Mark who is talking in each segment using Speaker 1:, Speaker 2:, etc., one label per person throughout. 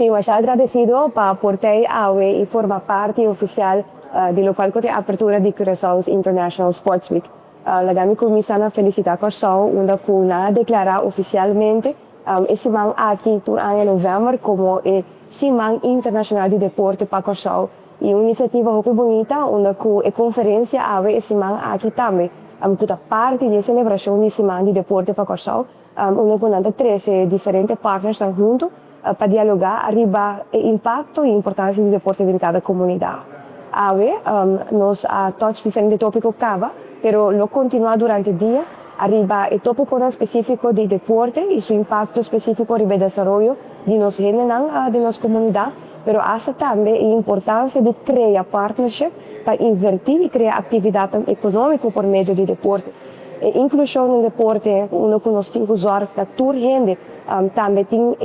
Speaker 1: Sí, mas agradecido para portar AWE y formar parte oficial de lo cual a apertura de Corsou's International Sports Week. La gami comienzan a felicitar Corsou, una cuna declara oficialmente esse man aqui tu ano novembro como Siman Internacional di Deporte para Corsou. E uma iniciativa muito bonita, onde a conferência AWE esse man aqui também. Toda parte da celebração de Siman di Deporte para Corsou, onde com 13 diferentes partners estão juntos para dialogar arriba o impacto e importância do deporte em cada comunidade. AWE nos touch diferentes tópicos cava, pero lo continua durante o dia, arriba o tópico específico de deporte e seu impacto específico arriba o desenvolvimento de nos de nossa comunidade, pero hasta também a importância de criar partnership para invertir e criar atividade econômica por meio do deporte. A inclusão no deporte, onde nós temos que usar para toda gente, também tem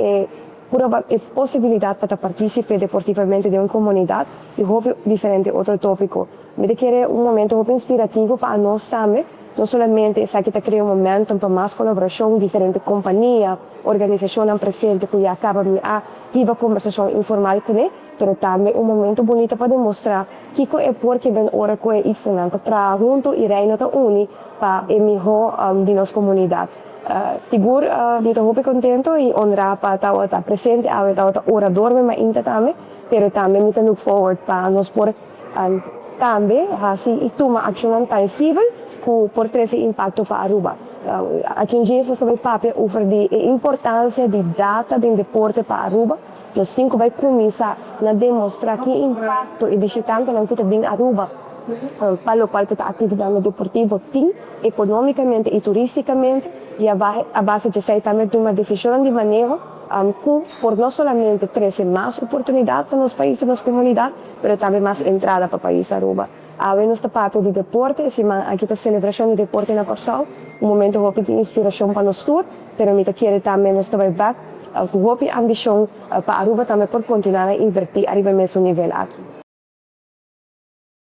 Speaker 1: possibilidade para participar deportivamente de uma comunidade e diferente outro tópico. Me quer momento inspirativo para nós também, não somente essa que cria momento para mais colaboração, diferentes companhias, organizações presentes que acaba de ter conversação informal com ele, mas também momento bonito para demonstrar que é porque bem hora que é isla para junto e reino da uni para o melhor de nossa comunidade. Seguro, estou muito contente e honrado para estar presente, estar orador, mas ainda também, mas também me look forward para nós por também, assim, e tomar ação tangível por ter esse impacto para Aruba. Aqui em dia, nós também papel over a importância de data do deporte para Aruba. Nós temos que começar a demonstrar que impacto e deixar tanto não que bem Aruba para o qual a atividade deportiva tem economicamente e turisticamente e a base de ser também uma decisão de manejo por não somente trazer mais oportunidades para os países e nas comunidades, mas também mais entrada para o país Aruba. AWE nosso papel de deporte, aqui a celebração de deporte na Corsou, momento de inspiração para nós todos, mas me quer também nós trabalhar com ambição para Aruba também por continuar a invertir a nível mesmo nível aqui.